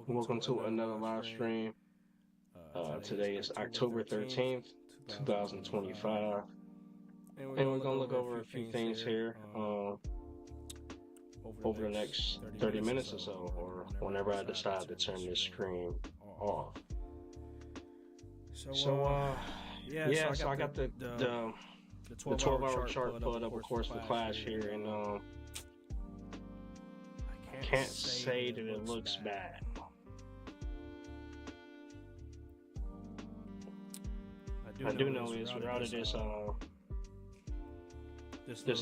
Welcome to another live stream. Today is October 13th, 2025, and we're gonna look over a few things here over the next 30 minutes or so, or whenever I decide to turn this stream off. So I got the 12-hour chart pulled up, of course, for Clash here, and I can't say that it looks bad. I do know is we're out of this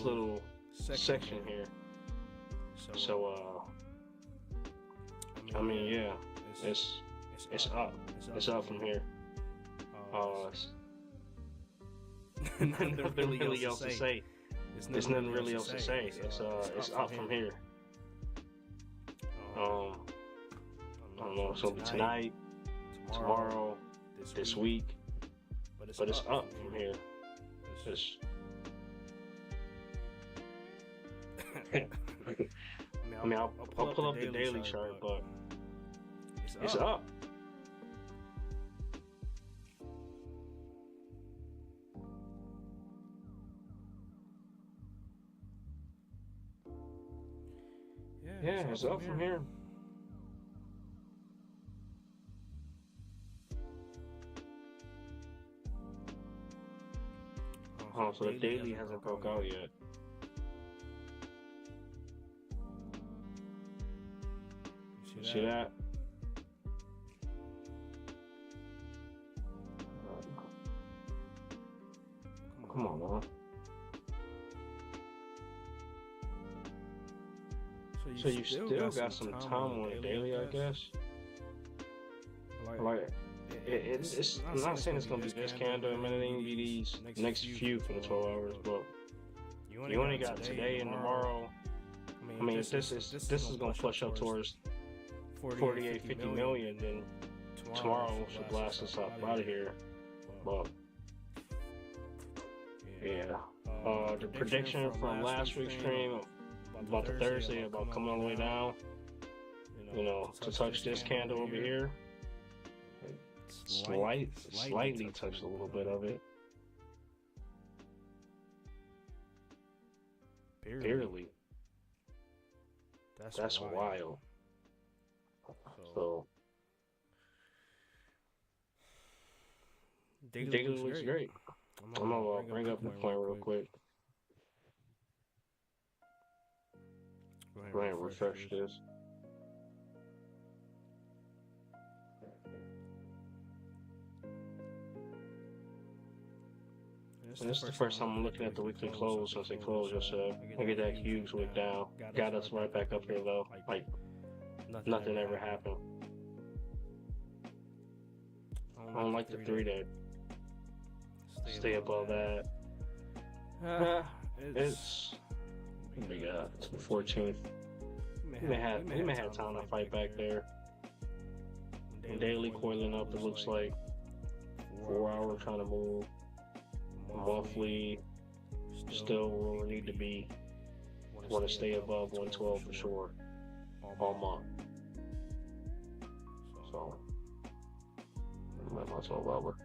little section here. So I mean, yeah, it's up. It's up from here. Nothing really else to say. There's nothing really else to say. It's up from here. I don't know if it's gonna be tonight, tomorrow, this week, but it's up from here. I mean, I'll pull up the daily chart, but it's up. Yeah, it's up from here. Oh, so the daily hasn't broke out yet. You see that? Come on, man. So you still got some time on the daily, I guess. Like, it's I'm not saying it's gonna be this candle. It may be these next few for the 12 hours, but you only got today and tomorrow. I mean, if this is gonna push up towards 48-50 million, then tomorrow should blast us up out of here. But yeah, the prediction from last week's stream about the Thursday about coming all the way down, you know, to touch this candle over here. Slightly touched a little bit of it. Barely. That's wild. So daily looks great. I'm gonna bring up the point real quick. Go ahead and refresh this. And this is the first time I'm looking at the weekly close since they closed yesterday. Look at that huge wick down. Got us right back up here though. Like nothing ever happened. I don't like the 3 day. Stay above that. It's what we got? It's the 14th. We may have time to fight back there. And daily coiling up, it looks like 4 hour trying to move. Monthly still where we need to be. Want to stay above 112 for sure all month. So might as well lower.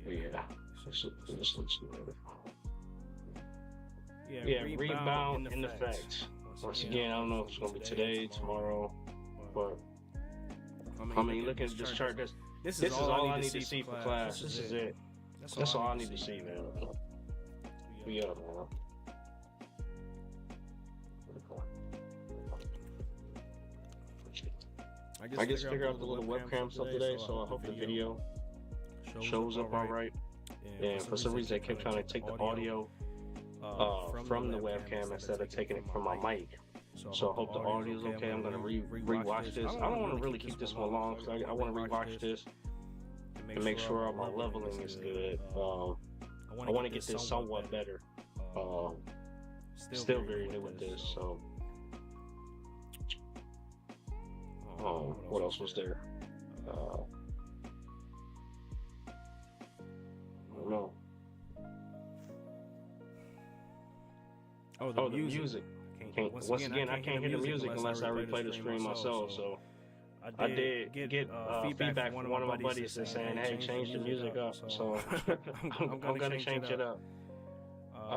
But yeah, this looks good. Yeah, rebound in effect. Once again, I don't know if it's gonna be today, tomorrow, but I mean, look at this chart. This is all I need to see for class. This is it. That's all I need to see, man. We up, man. I just figured out the little webcam stuff today, so I hope the video shows up all right. And for some reason, I kept trying to take the audio from the webcam instead of taking it from my mic. So I hope the audio is okay. I'm gonna re-watch this. I don't want to really keep this one long because I want to re-watch this and make sure all my leveling is good. I want to get this somewhat better. Still very new with this, so. What else was there? I don't know. Oh, the music. Once again, I can't hear the music unless I replay the stream myself. So I did get feedback from one of my buddies that's saying, "Hey, change the music up." So I'm gonna change it up. I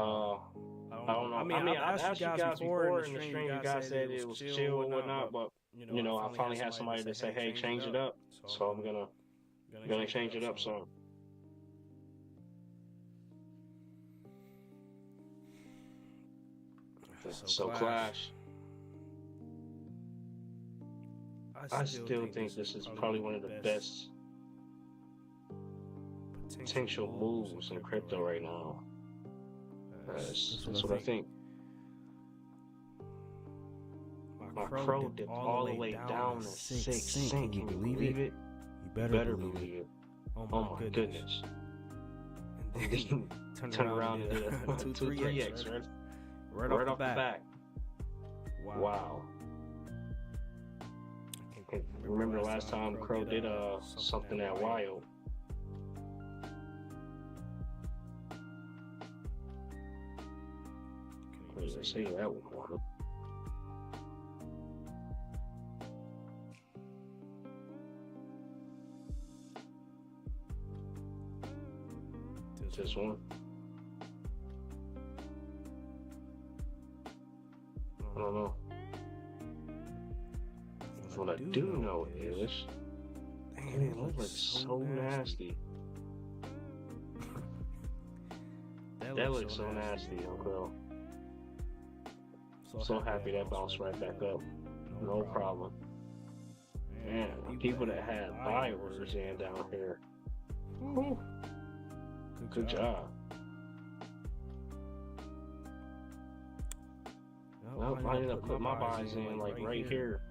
don't know. I mean, I've asked you guys before in the stream. You guys said it was chill and whatnot, but I finally had somebody to say, "Hey, change it up." So I'm gonna change it up. So Clash. I still think this is probably one of the best potential moves in crypto right now. That's what I think. My crow dipped all the way down to 6 cents. Can you believe it? You better believe it. Oh my goodness. And then turn around and did a 2-3x, right off the back. Wow. I remember the last time Crow did something that wild. Let's see that one. This one. I don't know. What I do know is, dang, it looks so nasty. That looks so nasty, Uncle. So happy that bounced right back up. No problem. Man, people that had buy orders in down here. Whew. Good job. Well, I ended up putting my buys in like right here.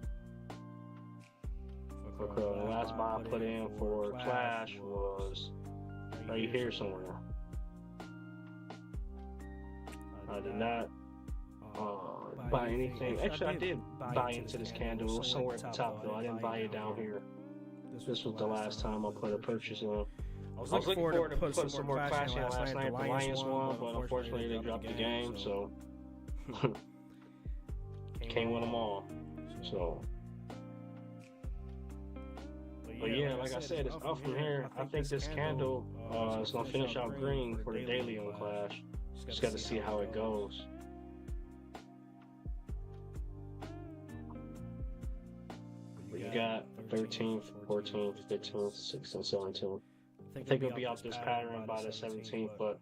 The last buy I put in for Clash was right here somewhere. I did not buy anything. Actually, I did buy into this candle. It was somewhere at the top though. I didn't buy it down here. This was the last time I put a purchase in. I was looking forward to put some more Clash in last night. The Lions won, but unfortunately they dropped the game, so can't win them all. So, but yeah, like I said, it's up from here. I think this candle is gonna finish out green for the daily on Clash. Just got to see how it goes. You got 13th, 14th, 15th, 16th, 17th. I think it'll be out this pattern by the 17th, but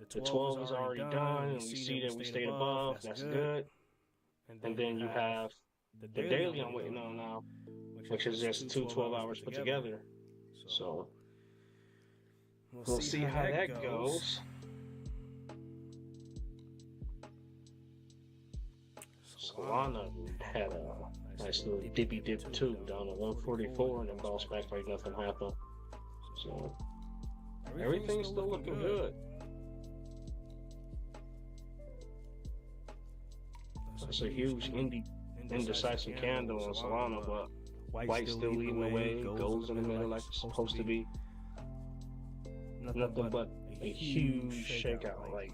the 12 is already done, and we see that we stayed above. That's good. And then you have the daily I'm waiting on now, which is just 2 12 hours put together. So we'll see how that goes. Solana had a nice little dippy dip too, down to 144, and then bounced back like nothing happened. So everything's still looking good. It's a huge indecisive candle on Solana, but white still leading the way, gold's in the middle like it's supposed to be. Nothing but a huge shakeout. Like,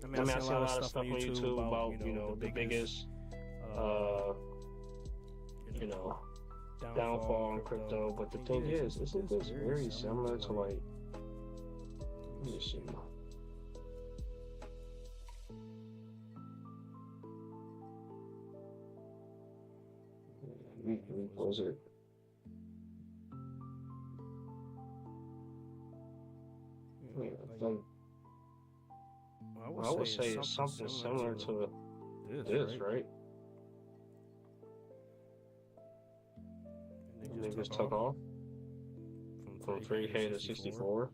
I mean, I see a lot of stuff on YouTube about, the biggest, downfall in crypto, but the thing is, isn't this very similar to, like, let me see. What was it? I would say it's something similar to this, right? And they just took off from 3K to 64.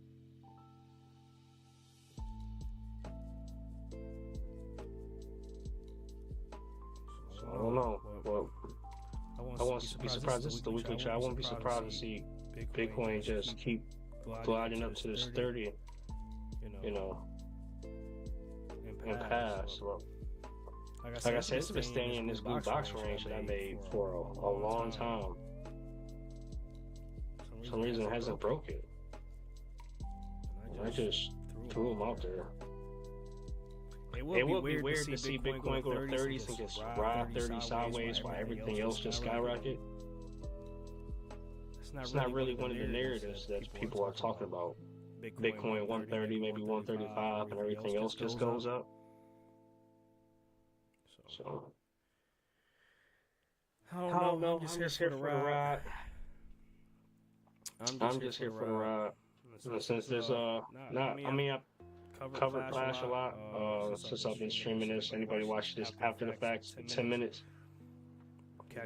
So I don't know. Well, I won't be surprised. This is the weekly chart. I won't be surprised to see Bitcoin just keep gliding up to this 30, and pass. Well, like I said, it's been staying in this blue box range that I made for a long time. For some reason, it hasn't broke it. And I just threw them out there. It would be weird to see Bitcoin go to 30s and just ride 30 sideways while everything else just skyrocket. It's not really one of the narratives that people are talking about. Bitcoin 130, maybe 135, and everything else just goes up. So I don't know. I'm just here for the ride. I'm just here for the ride. Since there's I covered Flash a lot since I've been streaming this. Anybody watch this after the fact, 10 minutes,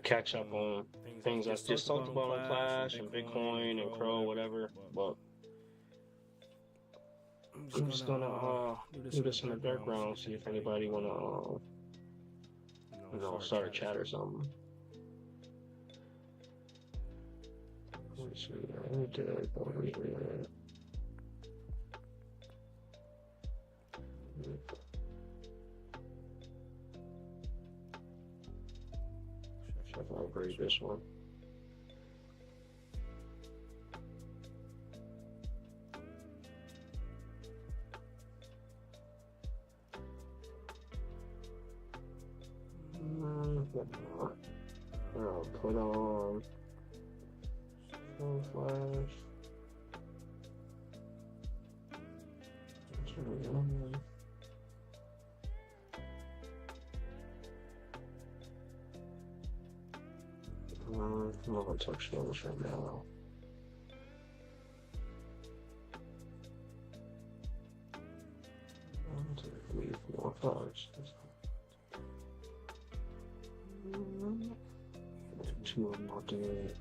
catch up on things I just talked about on Flash and Bitcoin and Crow, whatever. But I'm just gonna do this in the background, see if anybody wanna start a chat or something. Let's see. I did it over here. I'll upgrade this one. I'll put on Flash. I'm not gonna touch those right now. I'll take 3, 4, 5, 6. 2 of them will do it.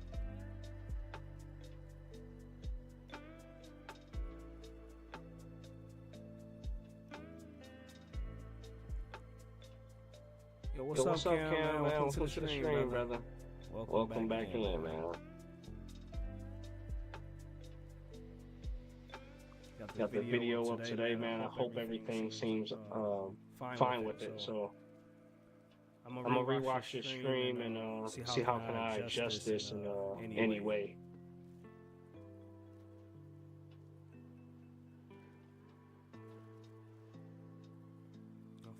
Yo, what's up, Cam? Welcome to the stream, brother. Welcome back in, man. Got the video up today, man. I hope everything seems fine with it. So I'm gonna rewatch this stream and see how can I adjust this in any way.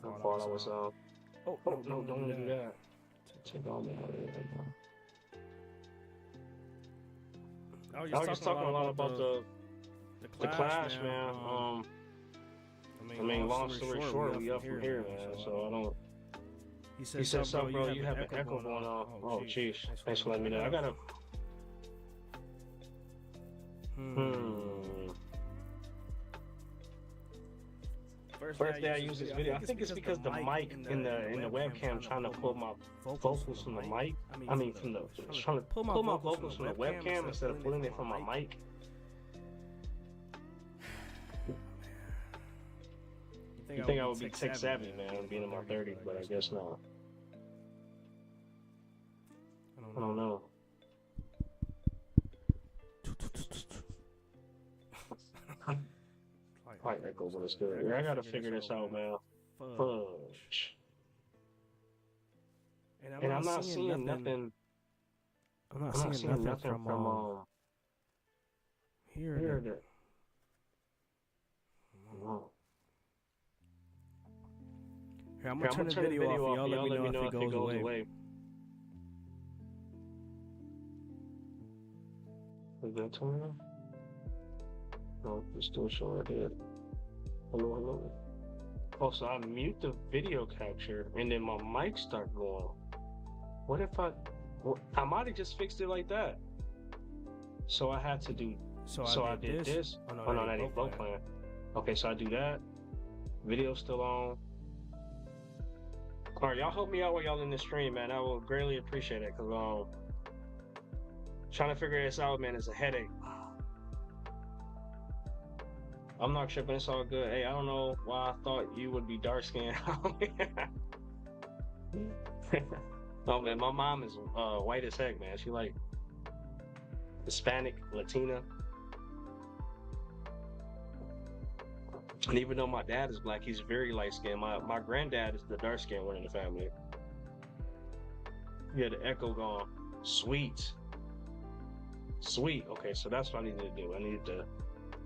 I thought I was oh no, don't do that. Take all that out of it. I was just talking a lot about the clash, man. I mean, long story short, we up from here, man. So I don't. He said, "Sup, bro? You have an echo going on." Oh, jeez. Thanks for letting me know. I gotta. First day I use this video, I think it's because the mic in the webcam trying to pull my vocals from the mic. I mean, trying to pull my vocals from the webcam instead of pulling it from my mic. You think I would be tech savvy, man, being in my 30s, but I guess not. I don't know. Quite echo, but it's good. I gotta figure this out, man. Fudge. And I'm not seeing nothing. I'm not seeing nothing from here. Here, I'm gonna turn the video off. Y'all let me know if it goes away. Is that turning on? No, it's still showing right here. Hello. Oh, so I mute the video capture and then my mic start going. What if I might have just fixed it like that. So I had to do, so I did this. Oh no, that ain't flow plan. Okay, so I do that. Video's still on. Alright, y'all help me out while y'all in the stream, man. I will greatly appreciate it, cause trying to figure this out, man, is a headache. I'm not tripping, it's all good. Hey, I don't know why I thought you would be dark skinned. Oh man, my mom is white as heck, man. She like Hispanic, Latina. And even though my dad is black, he's very light skinned. My granddad is the dark skinned one in the family. Yeah, the echo gone. Sweet. Okay, so that's what I need to do. I need to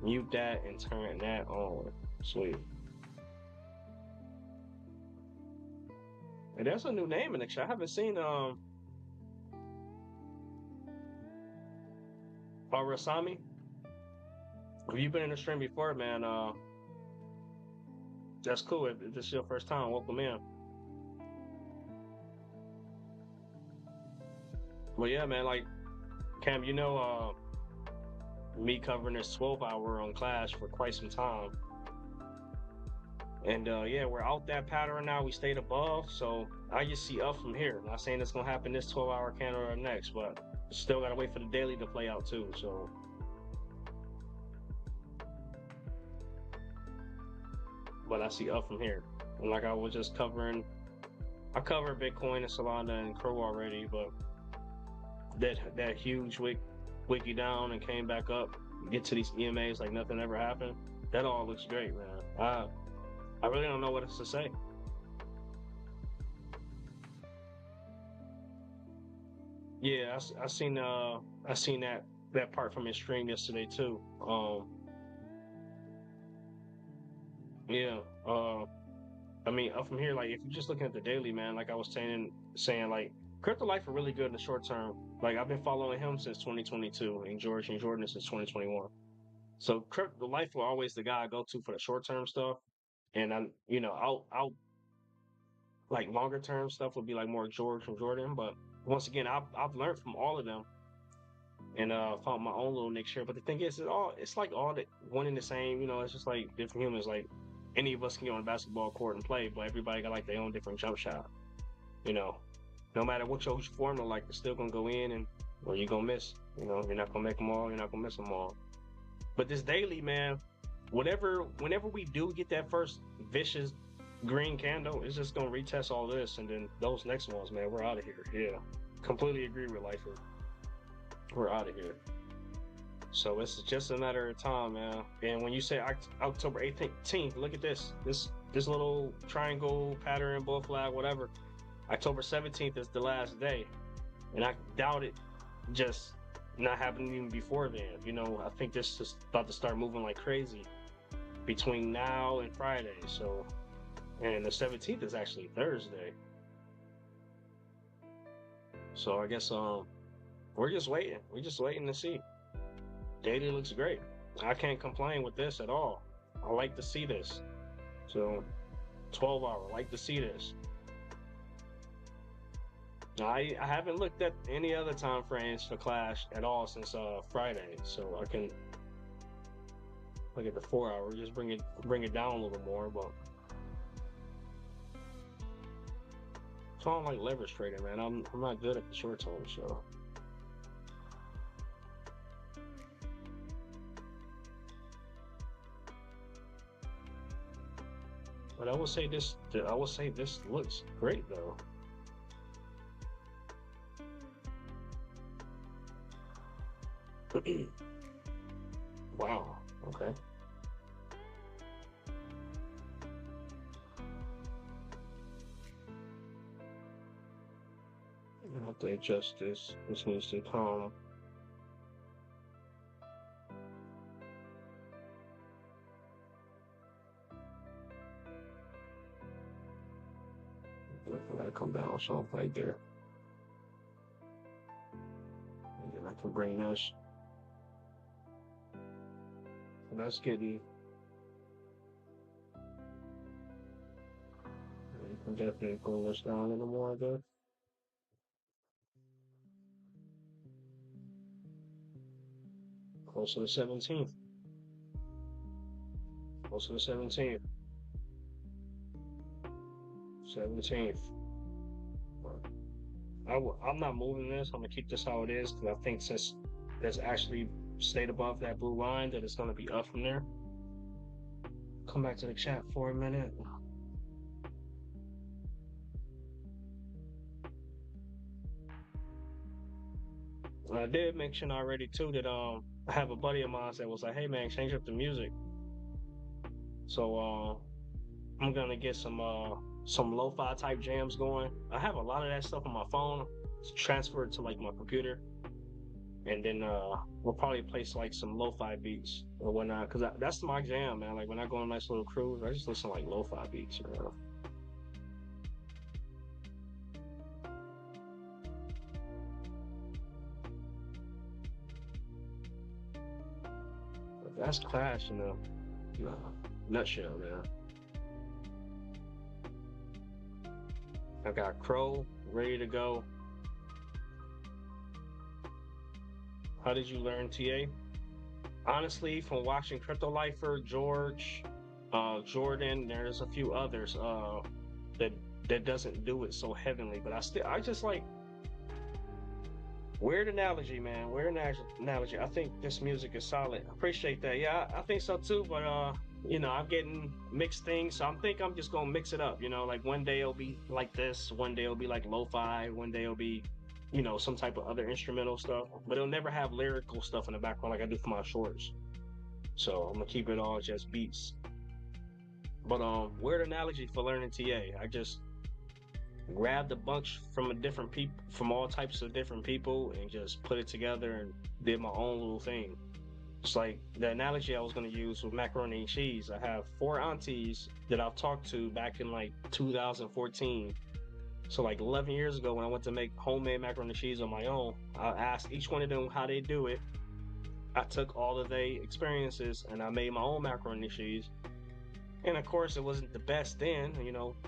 mute that and turn that on. Sweet. And there's a new name in the chat. I haven't seen Rasami. If you've been in the stream before, man, that's cool. If this is your first time, welcome in. Well, yeah, man, like Cam, you know, me covering this 12-hour on Clash for quite some time. And yeah, we're out that pattern now. We stayed above, so I just see up from here. Not saying it's gonna happen this 12-hour candle or next, but still gotta wait for the daily to play out too. So, but I see up from here. And like I was just covering, I covered Bitcoin and Solana and Crow already, but that huge wiki down and came back up, get to these EMAs like nothing ever happened. That all looks great, man. I really don't know what else to say. Yeah, I seen that part from his stream yesterday too. Yeah. I mean, up from here, like if you're just looking at the daily, man, like I was saying like Crypto Life are really good in the short term. Like I've been following him since 2022 and George and Jordan since 2021. So Crypto Life will always the guy I go to for the short term stuff. And I'll like longer term stuff would be like more George from Jordan. But once again, I've learned from all of them and found my own little niche here. But the thing is, it's like all the one and the same. You know, it's just like different humans. Like any of us can get on a basketball court and play, but everybody got like their own different jump shot. You know, no matter what your formula like, you're still gonna go in and or you're gonna miss. You know, you're not gonna make them all. You're not gonna miss them all. But this daily, man, whenever we do get that first vicious green candle, it's just gonna retest all this, and then those next ones, man, we're out of here. Yeah, completely agree with Lifer. We're out of here. So it's just a matter of time, man. And when you say October 18th, look at this little triangle pattern, bull flag, whatever. October 17th is the last day, and I doubt it just not happening even before then. You know, I think this is about to start moving like crazy between now and Friday. So, and the 17th is actually Thursday. So I guess we're just waiting. We're just waiting to see. Daily looks great. I can't complain with this at all. I like to see this. So 12-hour, I like to see this. I haven't looked at any other time frames for Clash at all since Friday, so I can look at the 4-hour, just bring it down a little more. But so I don't like leverage trading, man. I'm not good at the short term, so. But I will say this looks great though. Wow, okay. I have to adjust this. This needs to come. I gotta come down so right there. And then I can bring this. So that's getting. You can definitely pull this down a little more, I guess. Close to the 17th. Close to the 17th. 17th. I'm not moving this. I'm gonna keep this how it is because I think since that's actually stayed above that blue line, that it's gonna be up from there. Come back to the chat for a minute. I did mention already too that I have a buddy of mine that was like, "Hey man, change up the music." So I'm gonna get some lo-fi type jams going. I have a lot of that stuff on my phone. It's transferred to like my computer, and then we'll probably place like some lo-fi beats or whatnot because that's my jam, man. Like when I go on a nice little cruise, I just listen to like lo-fi beats, you know. That's Clash in a nutshell, man. I got Crow ready to go. How did you learn TA? Honestly, from watching Crypto Lifer, George, Jordan, there's a few others that doesn't do it so heavily, but I just like weird analogy, man. Weird analogy. I think this music is solid. Appreciate that. Yeah, I think so too. But I'm getting mixed things, so I'm just gonna mix it up. Like one day it'll be like this, one day it'll be like lo-fi, one day it'll be, some type of other instrumental stuff. But it'll never have lyrical stuff in the background like I do for my shorts. So I'm gonna keep it all just beats. But weird analogy for learning TA. I just grabbed a bunch from all types of different people and just put it together and did my own little thing. It's like the analogy I was going to use with macaroni and cheese. I have 4 aunties that I've talked to back in like 2014. So like 11 years ago when I went to make homemade macaroni and cheese on my own, I asked each one of them how they do it. I took all of their experiences and I made my own macaroni and cheese. And of course, it wasn't the best then,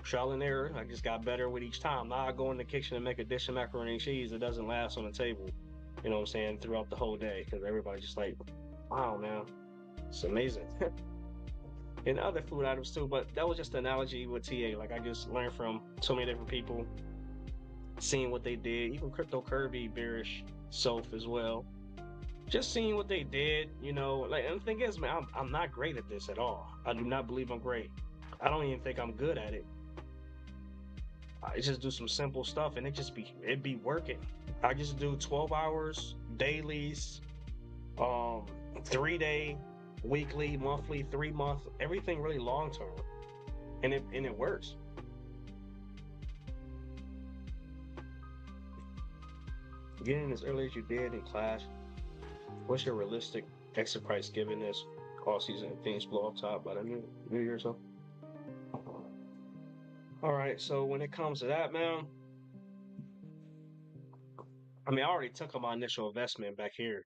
trial and error. I just got better with each time. Now I go in the kitchen and make a dish of macaroni and cheese. It doesn't last on the table, you know what I'm saying, throughout the whole day because everybody's just like, wow, man, it's amazing. And other food items too, but that was just an analogy with TA. Like I just learned from so many different people, seeing what they did, even Crypto Kirby, Bearish, Soph as well. Just seeing what they did, like, and the thing is, man, I'm not great at this at all. I do not believe I'm great. I don't even think I'm good at it. I just do some simple stuff and it be working. I just do 12 hours, dailies, 3-day, weekly, monthly, 3-month, everything really long term. And it works. Getting as early as you did in Clash, what's your realistic exit price given this all season and things blow up top by the new year or so? All right, so when it comes to that, man, I mean, I already took on my initial investment back here,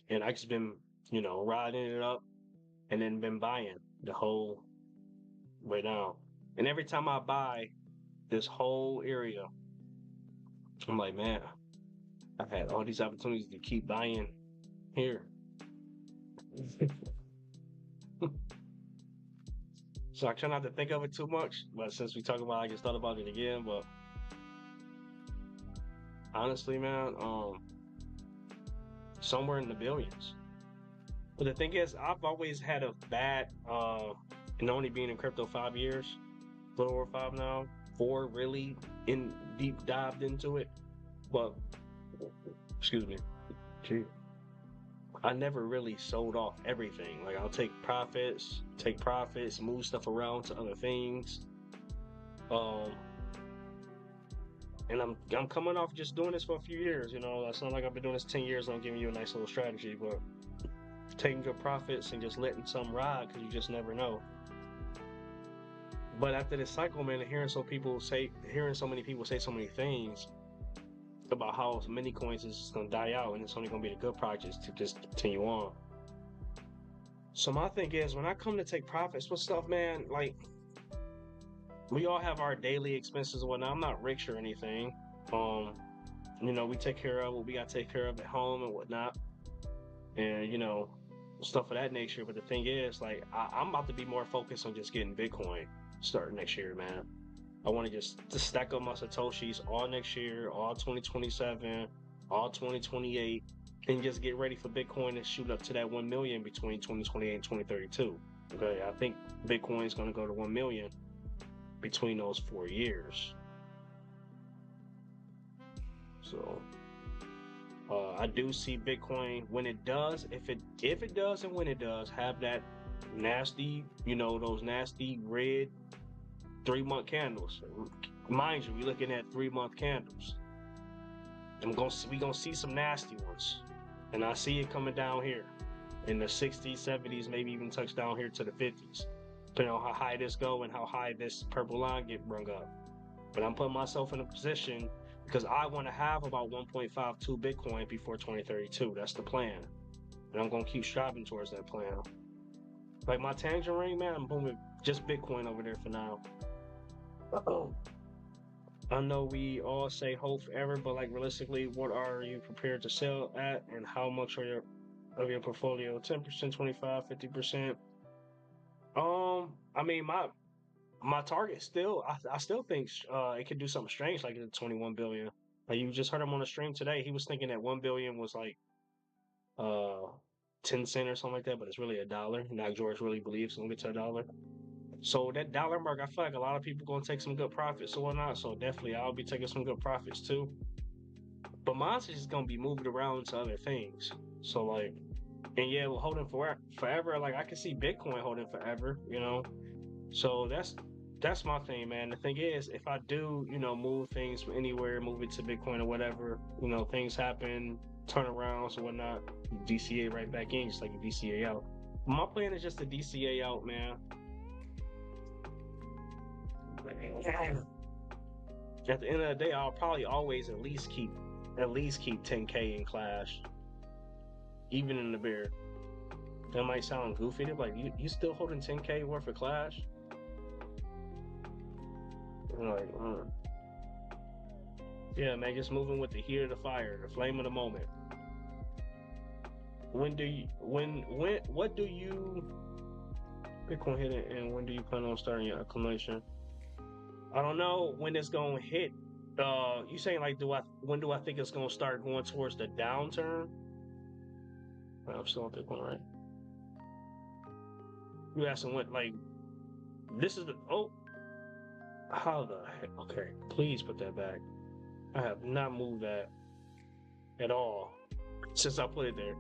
and I just been, riding it up and then been buying the whole way down. And every time I buy this whole area, I'm like, man, I've had all these opportunities to keep buying here. So I try not to think of it too much, but since we talk about it, I just thought about it again. But honestly, man, somewhere in the billions. But the thing is, I've always had a bad, and only being in crypto 5 years, a little over 5 now, 4 really in deep dived into it. But excuse me, gee, I never really sold off everything. Like I'll take profits, move stuff around to other things. And I'm coming off just doing this for a few years. It's not like I've been doing this 10 years and I'm giving you a nice little strategy, but taking good profits and just letting some ride because you just never know. But after this cycle, man, hearing so many people say so many things about how many coins is just gonna die out and it's only gonna be the good projects to just continue on. So my thing is, when I come to take profits with stuff, man, like we all have our daily expenses and whatnot. I'm not rich or anything. We take care of what we gotta take care of at home and whatnot, and stuff of that nature. But the thing is, like, I'm about to be more focused on just getting Bitcoin starting next year, man. I want to just stack up my Satoshis all next year, all 2027, all 2028, and just get ready for Bitcoin to shoot up to that 1 million between 2028 and 2032. Okay, I think Bitcoin is going to go to 1 million between those 4 years. So I do see Bitcoin when it does, if it does and when it does have that nasty, those nasty red 3-month candles. Mind you, we're looking at 3-month candles. We gonna see some nasty ones, and I see it coming down here in the 60s, 70s, maybe even touch down here to the 50s, depending on how high this go and how high this purple line get brung up. But I'm putting myself in a position because I want to have about 1.52 Bitcoin before 2032. That's the plan. and I'm gonna keep striving towards that plan. Like my tangerine, man, I'm moving just Bitcoin over there for now. I know we all say hold forever, but like realistically, what are you prepared to sell at, and how much are your portfolio? 10%, 25, 50%. I mean, my target still, I still think it could do something strange like the 21 billion. Like you just heard him on the stream today. He was thinking that 1 billion was like uh 10 cent or something like that, but it's really $1. Now George really believes it's gonna get to $1. So that dollar mark, I feel like a lot of people gonna take some good profits or whatnot. So definitely I'll be taking some good profits too. But mine's just gonna be moved around to other things. So like, and yeah, well, holding forever. Like I can see Bitcoin holding forever, you know. So that's my thing, man. The thing is, if I do, move things from anywhere, move it to Bitcoin or whatever, things happen, turnarounds or whatnot, you DCA right back in, just like you DCA out. My plan is just to DCA out, man. At the end of the day, I'll probably always at least keep 10K in Clash, even in the bear. That might sound goofy, like you still holding 10K worth of Clash? I'm like, yeah, man, just moving with the heat of the fire, the flame of the moment. What do you Bitcoin hit it, and when do you plan on starting your accumulation? I don't know when it's gonna hit. You saying like, when do I think it's gonna start going towards the downturn? I'm still on Bitcoin, right? You asking what, like, this is how the heck? Okay, please put that back. I have not moved that at all since I put it there.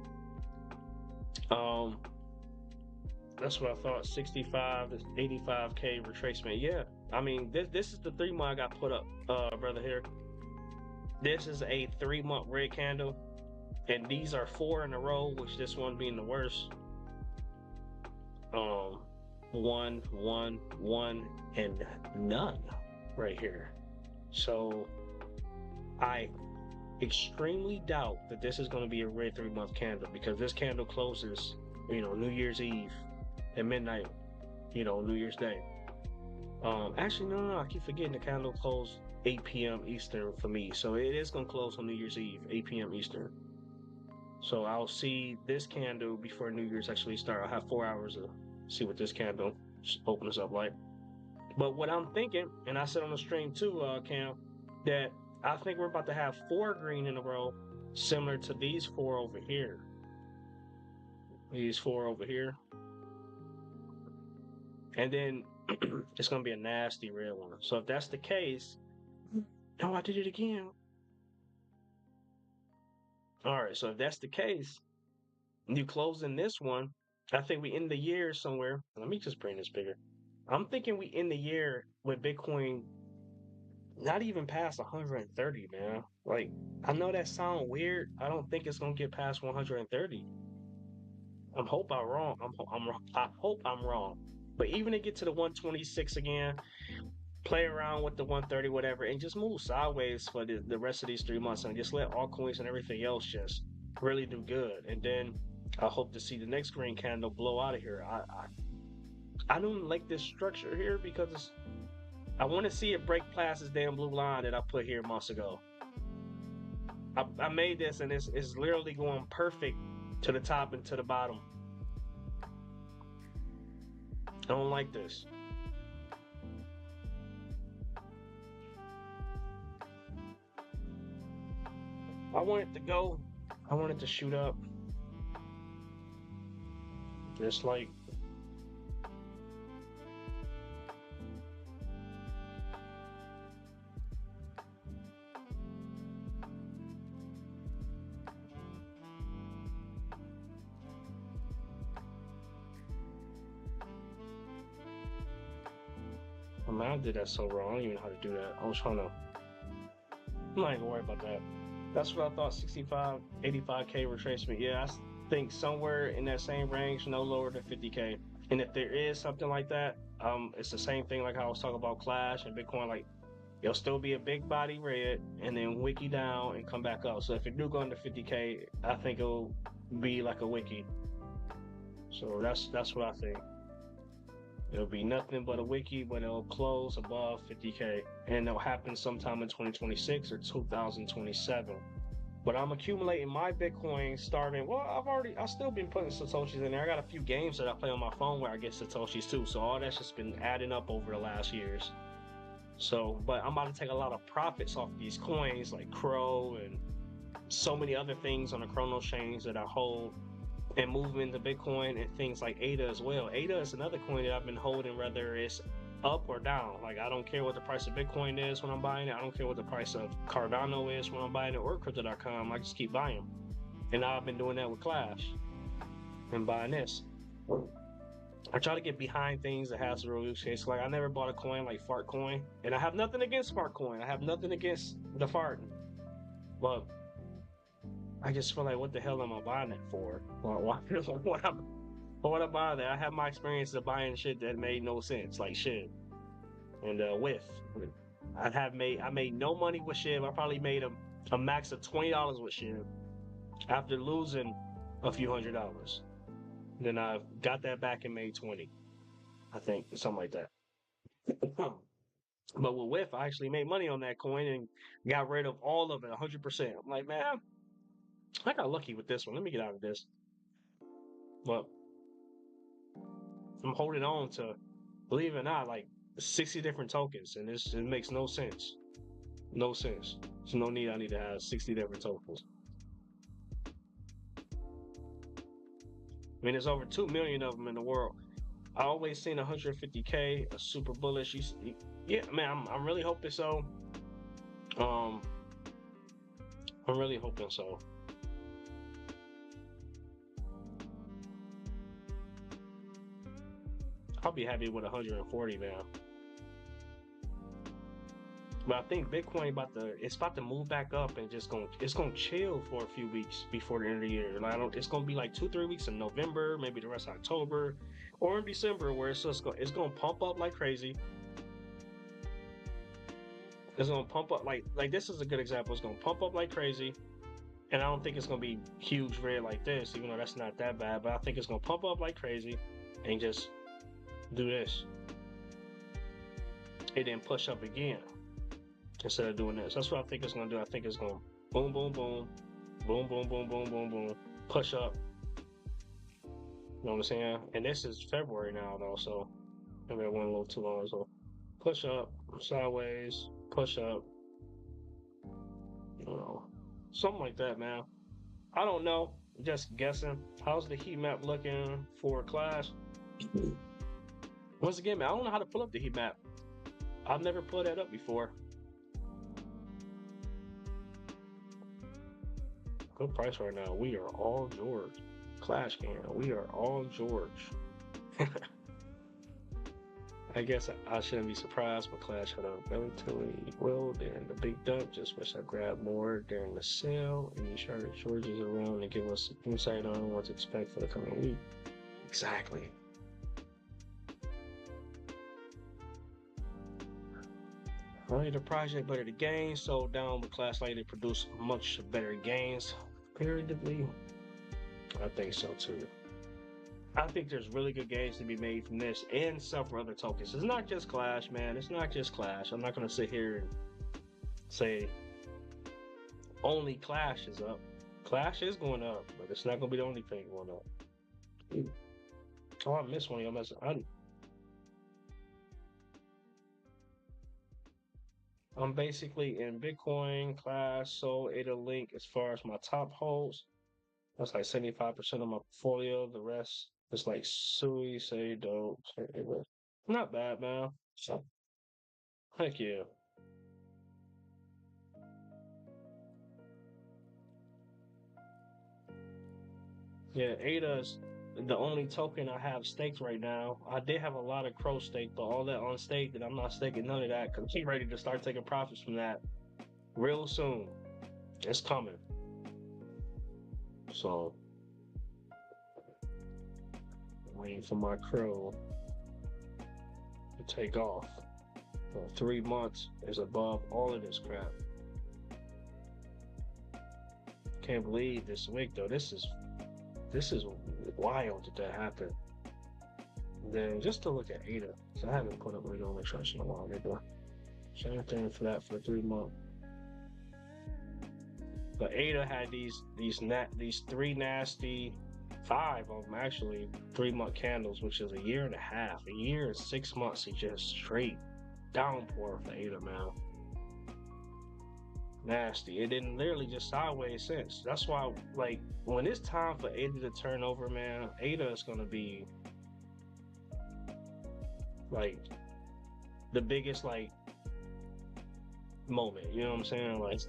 That's what I thought. 65 to 85K retracement. Yeah, I mean this is the 3 month I got put up, brother here. This is a 3-month red candle, and these are 4 in a row, which this one being the worst. 1, 1, 1, and none right here. So I extremely doubt that this is going to be a red 3-month candle, because this candle closes, New Year's Eve at midnight, New Year's Day. Actually, no, I keep forgetting the candle closed 8 p.m. Eastern for me. So it is going to close on New Year's Eve, 8 p.m. Eastern. So I'll see this candle before New Year's actually start. I'll have 4 hours to see what this candle opens up like. But what I'm thinking, and I said on the stream too, Cam, that I think we're about to have 4 green in a row, similar to these 4 over here. These 4 over here. And then it's going to be a nasty red one. So if that's the case, no, I did it again. All right, so if that's the case, you close in this one, I think we end the year somewhere. Let me just bring this bigger. I'm thinking we end the year with Bitcoin not even past 130, man. Like, I know that sounds weird. I don't think it's going to get past 130. I hope I'm wrong. I hope I'm wrong. But even to get to the 126 again, play around with the 130, whatever, and just move sideways for the rest of these 3 months, and just let altcoins and everything else just really do good. And then I hope to see the next green candle blow out of here. I don't like this structure here because I want to see it break past this damn blue line that I put here months ago. I made this, and it's literally going perfect to the top and to the bottom. I don't like this. I want it to go. I want it to shoot up. Just like I did that so wrong. I don't even know how to do that. I'm not even worried about that. That's what I thought. 65, 85K retracement. Yeah, I think somewhere in that same range, no lower than 50K. And if there is something like that, it's the same thing like how I was talking about Clash and Bitcoin. Like, it'll still be a big body red and then wiki down and come back up. So if it do go under 50K, I think it'll be like a wiki. So that's what I think. It'll be nothing but a wiki, but it'll close above 50K, and it'll happen sometime in 2026 or 2027. But I'm accumulating my Bitcoin starting. Well, I still been putting Satoshis in there. I got a few games that I play on my phone where I get Satoshis too. So all that's just been adding up over the last years. So, but I'm about to take a lot of profits off these coins like Crow and so many other things on the Chronos chains that I hold and move into Bitcoin and things like ADA as well. ADA is another coin that I've been holding, whether it's up or down. Like, I don't care what the price of Bitcoin is when I'm buying it. I don't care what the price of Cardano is when I'm buying it, or Crypto.com. I just keep buying them. And now I've been doing that with Clash and buying this. I try to get behind things that has a real use case. Like, I never bought a coin like Fart Coin, and I have nothing against Fart Coin. I have nothing against the farting. But I just feel like, what the hell am I buying that for? What am I buying that? I have my experience of buying shit that made no sense, like shit. And I made no money with shit. I probably made a max of $20 with shit after losing a few $100s. Then I got that back and made 20, I think, something like that. But with Whiff, I actually made money on that coin and got rid of all of it, 100%. I'm like, man, I got lucky with this one. Let me get out of this. But I'm holding on to, believe it or not, like 60 different tokens, and it makes no sense. No sense. There's no need I need to have 60 different tokens. I mean, there's over 2 million of them in the world. I always seen 150K, a super bullish. Yeah, man, I'm really hoping so. I'm really hoping so. I'll be happy with 140 now. But I think Bitcoin it's about to move back up and it's gonna chill for a few weeks before the end of the year. Like, it's gonna be like 2-3 weeks in November, maybe the rest of October, or in December, where it's gonna pump up like crazy. It's gonna pump up like this is a good example. It's gonna pump up like crazy, and I don't think it's gonna be huge red like this, even though that's not that bad. But I think it's gonna pump up like crazy and just do this, and then push up again instead of doing this. That's what I think it's gonna do. I think it's gonna boom, boom, boom, boom, boom, boom, boom, boom, boom, push up. You know what I'm saying? And this is February now, though, so maybe I went a little too long. So push up, sideways, push up. You know, something like that, man. I don't know. Just guessing. How's the heat map looking for Clash? Once again, man, I don't know how to pull up the heat map. I've never pulled that up before. Good price right now. We are all George. Clash game. We are all George. I guess I shouldn't be surprised, but Clash had a relatively well during the big dump. Just wish I grabbed more during the sale. And you sure that George is around to give us insight on what to expect for the coming week. Exactly. Only the project better the gains, so down with Clash likely to produce much better gains comparatively. I think so too. I think there's really good gains to be made from this and several other tokens. It's not just Clash, man. It's not just Clash. I'm not gonna sit here and say only Clash is up. Clash is going up, but it's not gonna be the only thing going up. Oh, I missed one of your messages. I'm basically in Bitcoin, Clash, Sol, ADA, Link as far as my top holds. That's like 75% of my portfolio. The rest is like Sui, Say, Dope. Not bad, man. Heck yeah. Yeah, ADA's the only token I have staked right now. I did have a lot of Crow staked, but all that unstaked, and I'm not staking none of that because I'm ready to start taking profits from that real soon. It's coming. So, waiting for my Crow to take off. 3 months is above all of this crap. Can't believe this week though. This is this is wild that happened. Then just to look at ADA, so I haven't put up ADA on the charts in a while. Same thing for that for 3 months. But ADA had these 3 nasty 5 of them actually 3-month candles, which is a year and a half, a year and 6 months of just straight downpour for ADA, man. Nasty. It didn't literally just sideways since. That's why, like, when it's time for ADA to turn over, man, ADA is gonna be like the biggest like moment. You know what I'm saying? Like,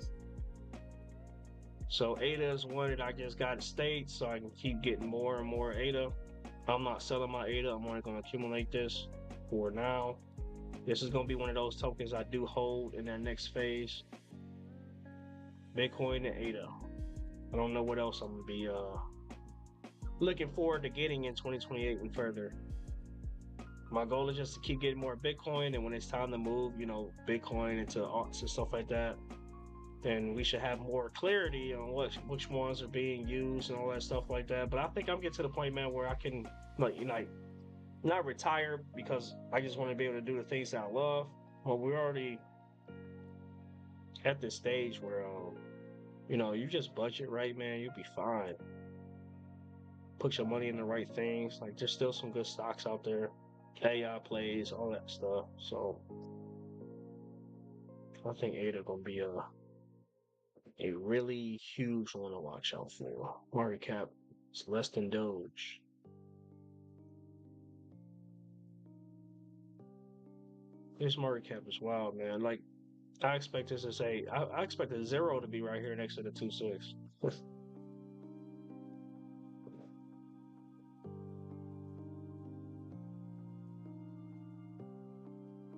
so ADA is one that I just got stayed so I can keep getting more and more ADA. I'm not selling my ADA. I'm only going to accumulate this for now. This is going to be one of those tokens I do hold in that next phase. Bitcoin and ADA. I don't know what else I'm going to be looking forward to getting in 2028 and further. My goal is just to keep getting more Bitcoin, and when it's time to move, you know, Bitcoin into alts and stuff like that, then we should have more clarity on which ones are being used and all that stuff like that. But I think I'm getting to the point, man, where I can, like, not retire because I just want to be able to do the things that I love. Well, we're already at this stage where, you know, you just budget right, man, you'll be fine. Put your money in the right things. Like, there's still some good stocks out there. AI plays, all that stuff. So I think ADA gonna be a really huge one to watch out for. Market cap is less than Doge. This market cap is wild, man. Like, I expect this to say, I expect a 0 to be right here next to the 2.6.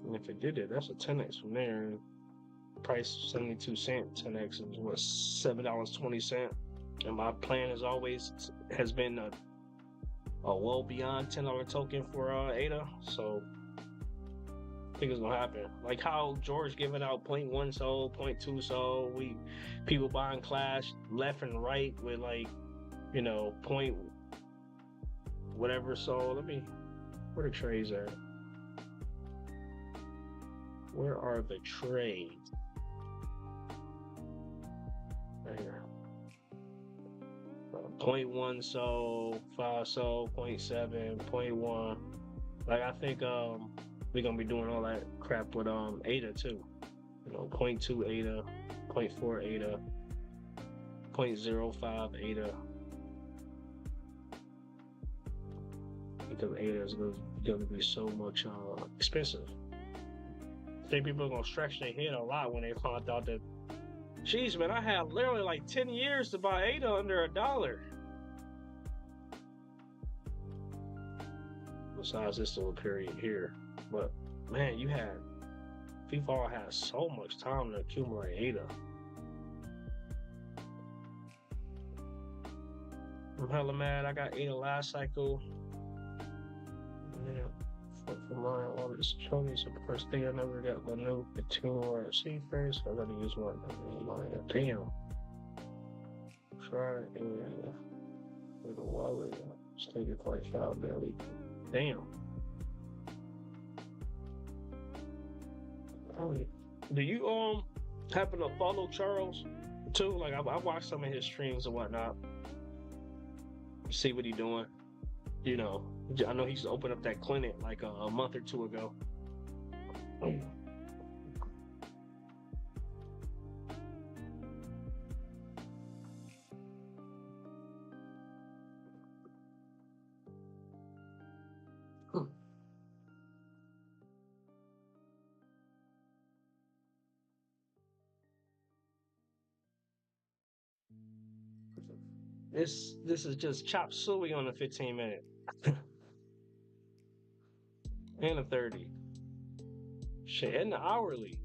And if it did it, that's a 10x from there. Price 72 cents, 10x is what, $7.20. And my plan as always has been a well beyond $10 token for ADA. So I think it's gonna happen. Like how George giving out 0.1 SOL, 0.2 SOL, people buying Clash left and right with, like, you know, point whatever SOL. Where the trades at? Where are the trades? Right here. 0.1 SOL, 5 SOL, 0.7, 0.1. Like, I think we're gonna be doing all that crap with ADA too. You know, 0.2 ADA, 0.4 ADA, 0.05 ADA. Because ADA is gonna be so much expensive. I think people are gonna stretch their head a lot when they find out that, geez, man, I have literally like 10 years to buy ADA under $1. Besides this little period here. But man, FIFA had so much time to accumulate ADA. I'm hella mad. I got ADA last cycle. Yeah. For my all this trophies, the first thing I never got the new 15 or C first. I gotta use my damn. Try and with a wallet. Stay it quite out belly. Damn. Do you happen to follow Charles too? Like, I watched some of his streams and whatnot. See what he doing. You know, I know he's opened up that clinic like a month or two ago. This is just chop suey on a 15-minute. And a 30. Shit, and the hourly.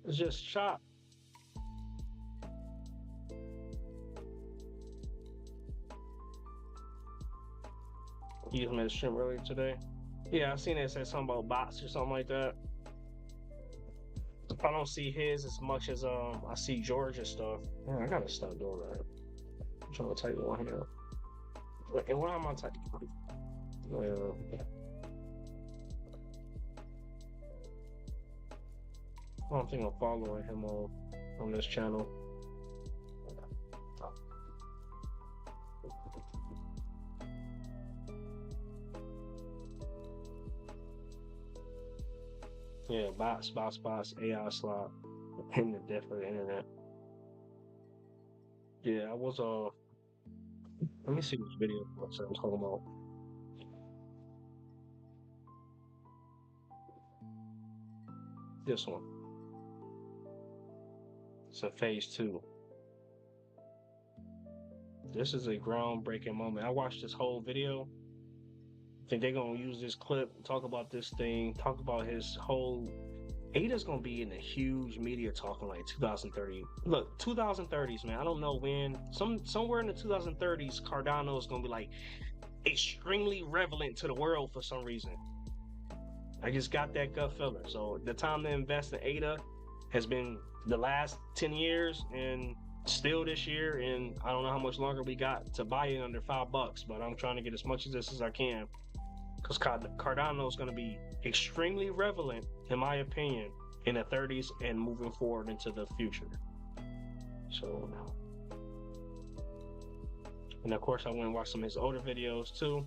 It's just chop. You just made a stream earlier today? Yeah, I seen it say something about bots or something like that. I don't see his as much as I see George's stuff. Man, I gotta stop doing that. I'm trying to type one here. And what am I typing? I don't think I'm following him on this channel. Yeah, bots, AI slot, and the death of the internet. Yeah, I was let me see which video I'm talking about. This one. It's a phase 2. This is a groundbreaking moment. I watched this whole video. I think they're gonna use this clip, talk about this thing, talk about his whole. Ada's gonna be in a huge media talking like 2030. Look, 2030s, man. I don't know when. Somewhere in the 2030s, Cardano is gonna be like extremely relevant to the world for some reason. I just got that gut feeling. So the time to invest in Ada has been the last 10 years and still this year, and I don't know how much longer we got to buy it under $5, but I'm trying to get as much of this as I can because Cardano is going to be extremely relevant, in my opinion, in the 30s and moving forward into the future. So, and of course, I went and watched some of his older videos too.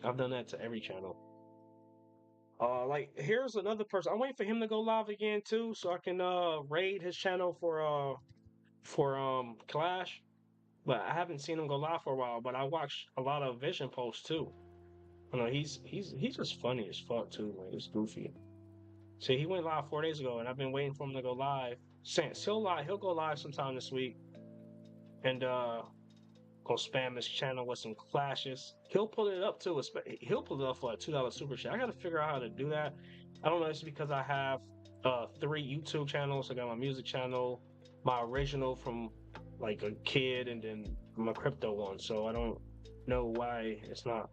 I've done that to every channel. Like here's another person. I'm waiting for him to go live again too, so I can raid his channel for Clash. But I haven't seen him go live for a while. But I watched a lot of Vision posts too. You know, he's just funny as fuck too. Like it's goofy. See, he went live 4 days ago, and I've been waiting for him to go live since. He'll go live sometime this week, and go spam his channel with some clashes. He'll pull it up too. He'll pull it up for a $2 super chat. I got to figure out how to do that. I don't know. It's because I have 3 YouTube channels. I got my music channel, my original from like a kid, and then my crypto one. So I don't know why it's not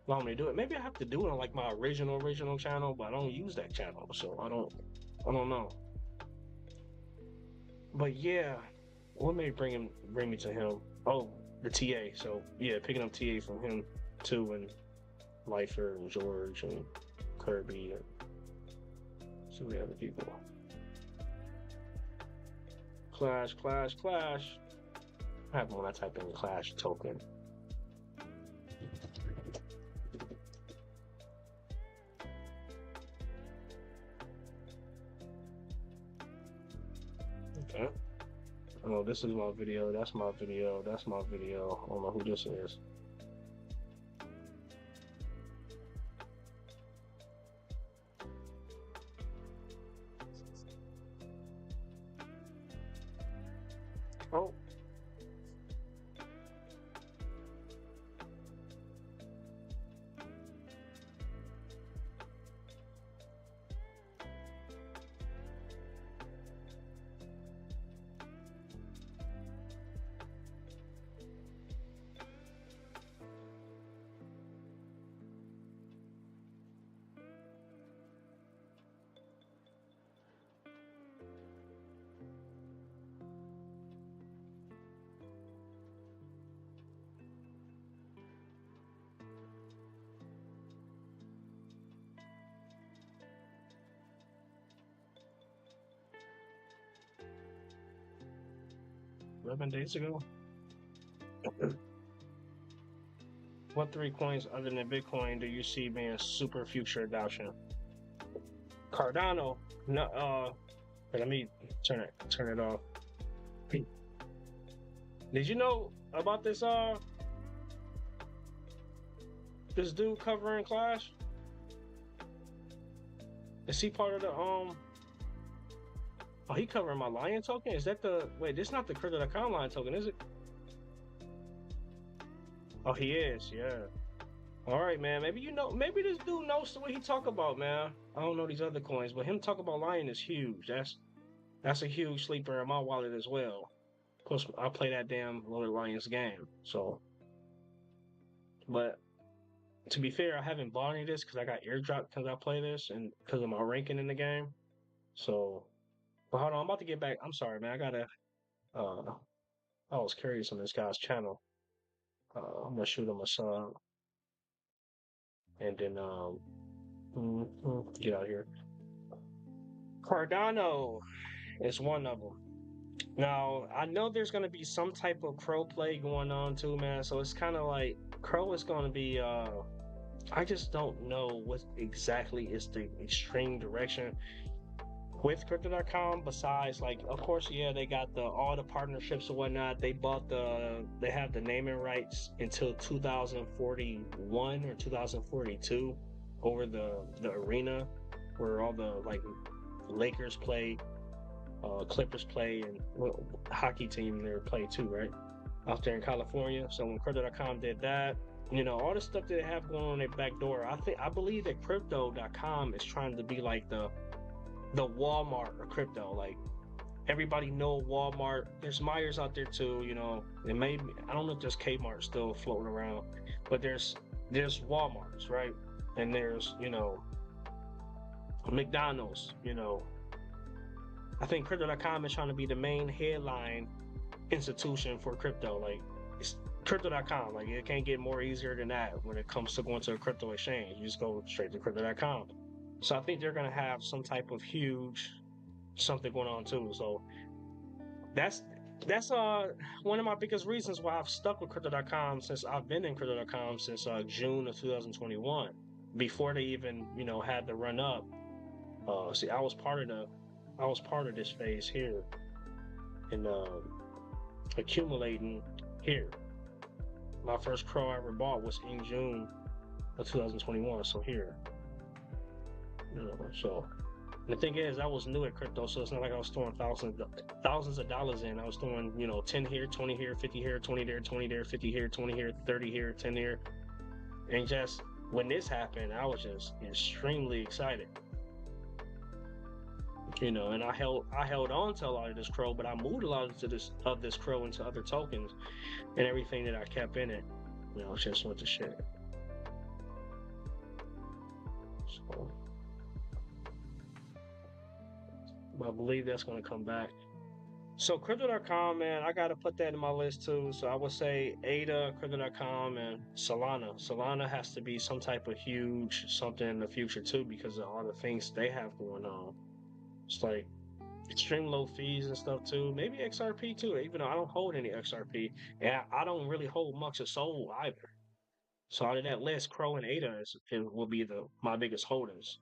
allowing me to do it. Maybe I have to do it on like my original channel, but I don't use that channel, so I don't know. But yeah, what may bring me to him? Oh, the TA. So yeah, picking up TA from him too, and Lifer and George and Kirby and some of the other people. Clash. I have when I type in Clash token. Okay. Oh, this is my video. That's my video. That's my video. I don't know who this is. Oh. $11 days ago. What 3 coins other than Bitcoin do you see being super future adoption? Cardano. No. Let me turn it off. Did you know about this this dude covering Clash? Is he part of the Oh, he covering my Lion token? Is that the wait? This is not the Crypto.com Lion token, is it? Oh, he is. Yeah. All right, man. Maybe maybe this dude knows what he talk about, man. I don't know these other coins, but him talk about Lion is huge. That's a huge sleeper in my wallet as well. Plus, I play that damn Lord Lions game. So, but to be fair, I haven't bought any of this because I got airdrop because I play this and because of my ranking in the game. So, but hold on, I'm about to get back. I'm sorry, man. I was curious on this guy's channel. I'm gonna shoot him a sub and then get out of here. Cardano is one of them. Now, I know there's going to be some type of crow play going on too, man. So it's kind of like crow is going to be, I just don't know what exactly is the extreme direction with crypto.com. Besides, like, of course, yeah, they got all the partnerships and whatnot. They have the naming rights until 2041 or 2042 over the arena where all the like Lakers play, Clippers play, and hockey team there play too, right? Out there in California. So when crypto.com did that, all the stuff that they have going on their back door, I believe that crypto.com is trying to be like the Walmart of crypto. Like everybody know Walmart. There's Myers out there too, and maybe I don't know if there's Kmart still floating around, but there's Walmarts, right? And there's McDonald's, I think crypto.com is trying to be the main headline institution for crypto. Like it's crypto.com. Like it can't get more easier than that when it comes to going to a crypto exchange. You just go straight to crypto.com. So I think they're gonna have some type of huge something going on too. So that's one of my biggest reasons why I've stuck with crypto.com since I've been in crypto.com since June of 2021. Before they even had the run up. See, I was part of this phase here, and accumulating here. My first crow I ever bought was in June of 2021. So here, so the thing is, I was new at crypto, so it's not like I was throwing thousands of dollars in. I was throwing 10 here, 20 here, 50 here, 20 there, 20 there, 50 here, 20 here, 30 here, 10 here, and just when this happened, I was just extremely excited. And I held on to a lot of this crow, but I moved a lot of this crow into other tokens, and everything that I kept in it, just went to shit. So I believe that's going to come back. So crypto.com, man, I got to put that in my list too. So I would say ADA, crypto.com, and Solana. Solana has to be some type of huge something in the future too, because of all the things they have going on. It's like extreme low fees and stuff too. Maybe XRP too, even though I don't hold any XRP. And I don't really hold much of Sol either. So out of that list, Crow and ADA will be my biggest holders.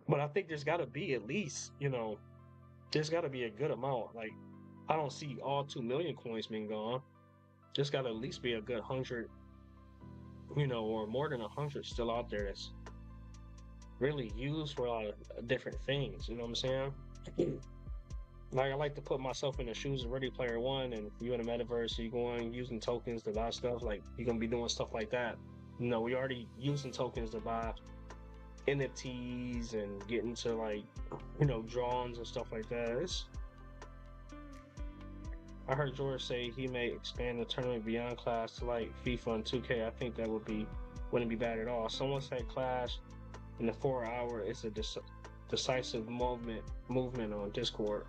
But I think there's got to be at least, there's got to be a good amount. Like, I don't see all 2 million coins being gone. There's got to at least be a good 100, or more than 100 still out there that's really used for a lot of different things. You know what I'm saying? Like, I like to put myself in the shoes of Ready Player One, and you in the metaverse, you going using tokens to buy stuff. Like, you're gonna be doing stuff like that. We already using tokens to buy NFTs and get into like drawings and stuff like that. I heard George say he may expand the tournament beyond Clash to like FIFA and 2K. I think that wouldn't be bad at all. Someone said Clash in the 4 hour is a decisive movement on Discord.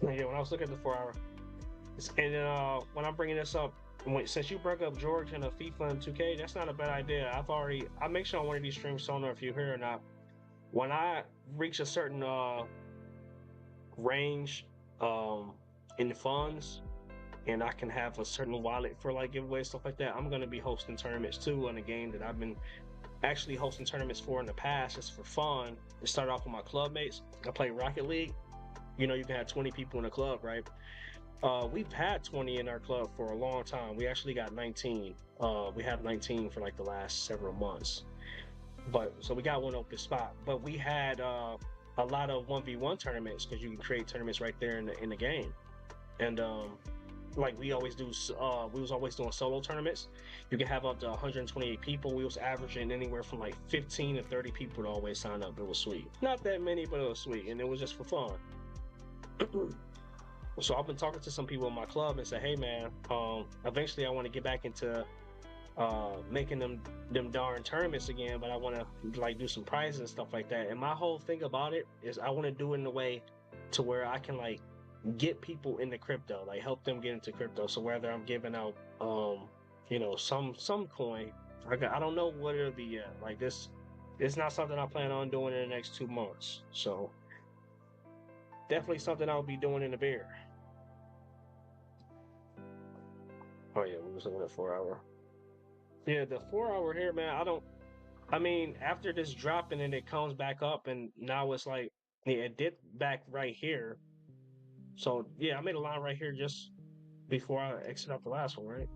Yeah, when I was looking at the 4 hour, and then when I'm bringing this up, since you brought up George and a FIFA and 2K, that's not a bad idea. I make sure on one of these streams, so I don't know if you're here or not. When I reach a certain range in funds, and I can have a certain wallet for like giveaways, stuff like that, I'm gonna be hosting tournaments too on a game that I've been actually hosting tournaments for in the past, just for fun. It started off with my club mates. I play Rocket League. You can have 20 people in a club, right? We've had 20 in our club for a long time. We actually got 19. We have 19 for like the last several months. So we got one open spot. But we had a lot of 1v1 tournaments, because you can create tournaments right there in the game. And like we always do, we was always doing solo tournaments. You can have up to 128 people. We was averaging anywhere from like 15 to 30 people to always sign up. It was sweet. Not that many, but it was sweet, and it was just for fun. So I've been talking to some people in my club and say, hey man, eventually I want to get back into making them darn tournaments again, but I want to like do some prizes and stuff like that. And my whole thing about it is I want to do it in a way to where I can like get people into crypto, like help them get into crypto. So whether I'm giving out, you know, some coin, I don't know what it'll be yet. Like this, it's not something I plan on doing in the next 2 months. So definitely something I'll be doing in the beer. Oh yeah, we was looking at 4 hour. Yeah, the 4 hour here, man. I mean, after this drop and then it comes back up, and now it's like, yeah, it dipped back right here. So yeah, I made a line right here just before I exit out the last one, right?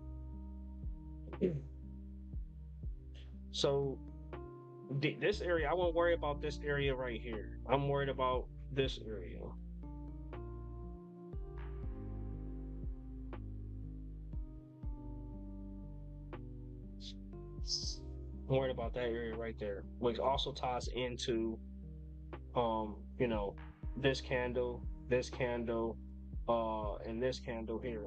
So this area, I won't worry about this area right here. I'm worried about this area. I'm worried about that area right there, which also ties into, you know, this candle, and this candle here.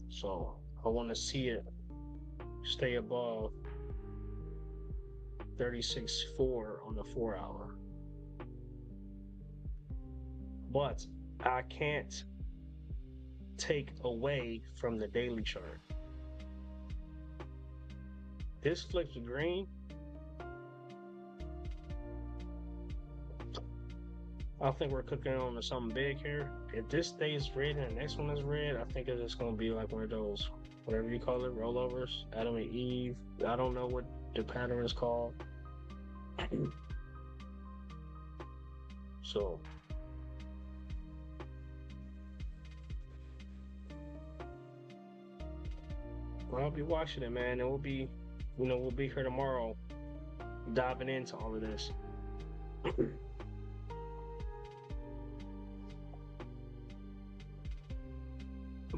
So I want to see it stay above 36.4 on the 4 hour. But I can't take away from the daily chart. This flips green. I think we're cooking on to something big here. If this stays red and the next one is red, I think it's just going to be like one of those, whatever you call it, rollovers, Adam and Eve. I don't know what the pattern is called. So I'll be watching it, man, and we'll be here tomorrow diving into all of this.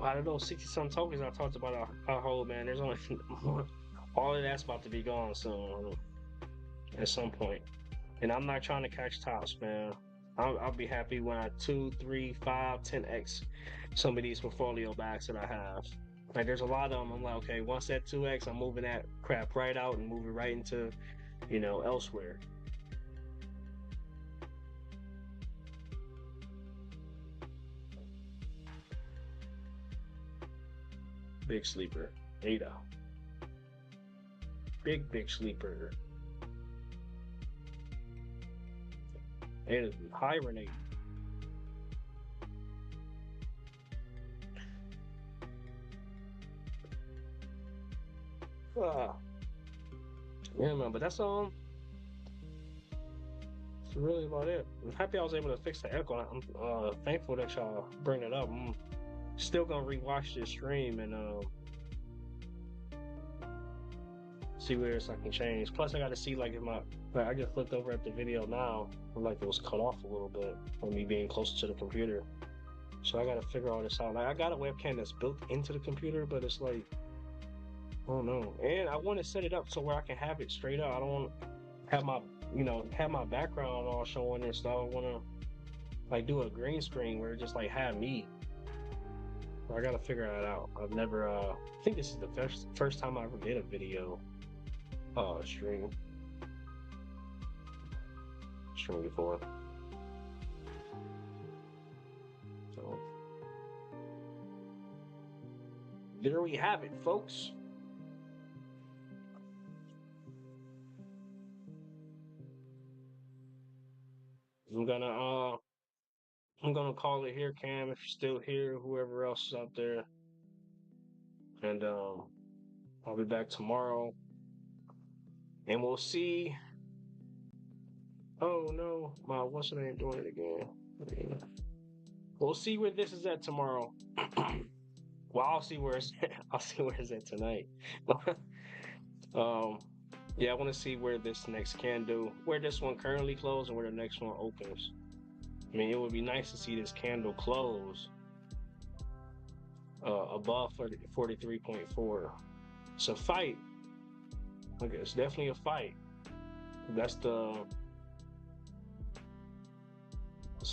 Out of those 60-some tokens I talked about, I hold, man, there's only all of that's about to be gone soon at some point. And I'm not trying to catch tops, man. I'll be happy when I 2, 3, 5, 10x some of these portfolio backs that I have. Like there's a lot of them. I'm like, okay, once that 2x, I'm moving that crap right out and moving right into, elsewhere. Big sleeper, Ada. Big sleeper. Ada's hibernating. Yeah, man, but that's really about it. I'm happy I was able to fix the echo. I'm thankful that y'all bring it up. I'm still gonna rewatch this stream and see where else I can change. Plus, I got to see like I just looked over at the video now, like it was cut off a little bit from me being closer to the computer. So I got to figure all this out. Like I got a webcam that's built into the computer, but it's like, I don't know. And I want to set it up so where I can have it straight up. I don't want to have my background all showing and stuff. I want to like do a green screen where it just like have me. I got to figure that out. I've never. I think this is the first time I ever did a video stream before. So there we have it, folks. I'm gonna call it here, Cam, if you're still here, whoever else is out there. And I'll be back tomorrow. And we'll see. Oh no, what's the name doing it again? We'll see where this is at tomorrow. Well, I'll see where it's at tonight. Yeah, I want to see where this next candle, where this one currently closed and where the next one opens. I mean, it would be nice to see this candle close above 43.4. It's a fight. Okay, it's definitely a fight. That's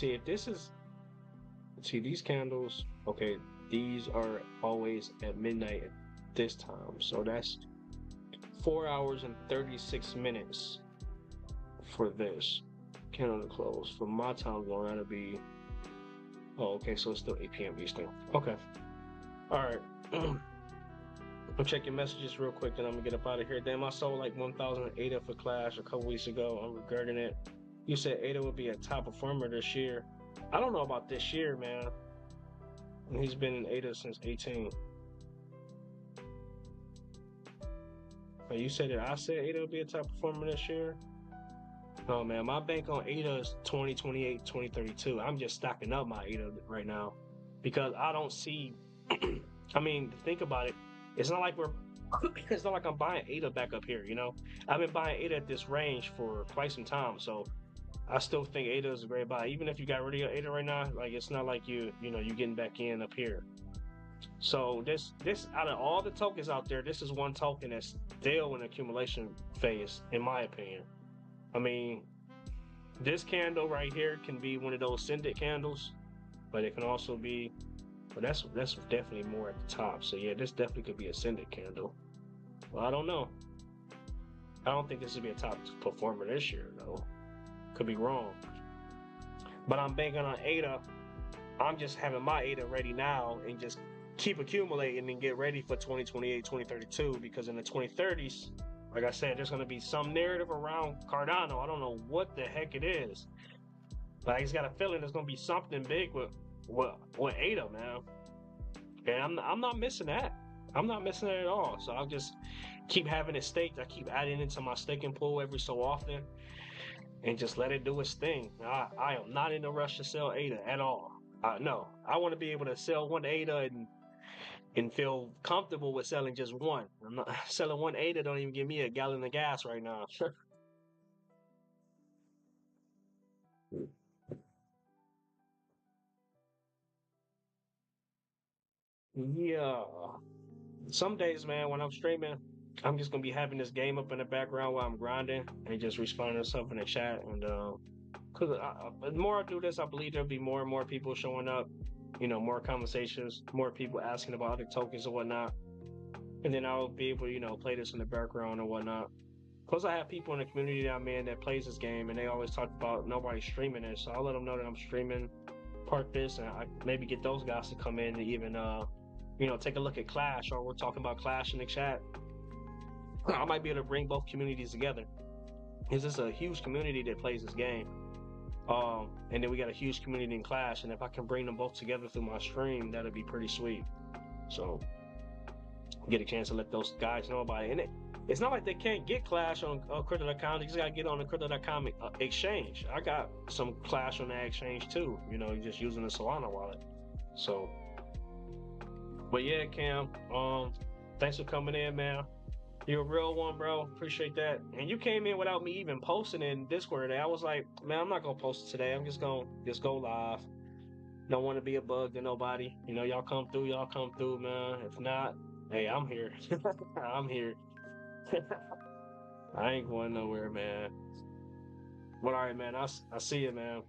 if this is, these candles, okay, these are always at midnight at this time. So that's 4 hours and 36 minutes for this. candle to close. For my time zone, that'll be. Oh, okay. So it's still 8 p.m. Eastern. Okay. All right. I'm checking messages real quick, then I'm gonna get up out of here. Damn, I sold like 1,000 ADA for Clash a couple weeks ago. I'm regretting it. You said ADA would be a top performer this year. I don't know about this year, man. He's been in ADA since 18. You said that I said ADA would be a top performer this year? No, man, my bank on ADA is 2028, 2032. I'm just stocking up my ADA right now because I don't see. I mean, think about it. It's not like it's not like I'm buying ADA back up here, you know? I've been buying ADA at this range for quite some time, so I still think ADA is a great buy. Even if you got rid of your ADA right now, like it's not like you getting back in up here. So this out of all the tokens out there, this is one token that's still in accumulation phase, in my opinion. I mean, this candle right here can be one of those Syndic candles, but it can also be, but that's definitely more at the top. So yeah, this definitely could be a Syndic candle. Well, I don't know. I don't think this would be a top performer this year though. Could be wrong. But I'm banking on ADA. I'm just having my ADA ready now and just keep accumulating and get ready for 2028, 2032, because in the 2030s, like I said, there's going to be some narrative around Cardano. I don't know what the heck it is, but I just got a feeling there's going to be something big with ADA, man. And I'm not missing that. I'm not missing it at all. So I'll just keep having it staked. I keep adding it to my staking pool every so often and just let it do its thing. I am not in a rush to sell ADA at all. No, I want to be able to sell one ADA and feel comfortable with selling just one. I'm not selling one ADA. Don't even give me a gallon of gas right now. Yeah. Some days, man, when I'm streaming, I'm just gonna be having this game up in the background while I'm grinding and just responding to stuff in the chat. And because the more I do this, I believe there'll be more and more people showing up. You know, more conversations, more people asking about other tokens and whatnot. And then I'll be able to, play this in the background and whatnot. Plus, I have people in the community that I'm in that plays this game, and they always talk about nobody streaming it. So I'll let them know that I'm streaming part this, and I maybe get those guys to come in and even, take a look at Clash, or we're talking about Clash in the chat. I might be able to bring both communities together. Because it's a huge community that plays this game. And then we got a huge community in Clash, and if I can bring them both together through my stream, that'd be pretty sweet. So get a chance to let those guys know about it. And it's not like they can't get Clash on Crypto.com. They just gotta get on the Crypto.com exchange. I got some Clash on that exchange too. Just using the Solana wallet. So, but yeah, Cam. Thanks for coming in, man. You're a real one, bro. Appreciate that. And you came in without me even posting in Discord today. I was like, man, I'm not gonna post it today. I'm just gonna go live. Don't want to be a bug to nobody. Y'all come through, man. If not, hey, I'm here. I'm here. I ain't going nowhere, man. But all right, man. I see you, man.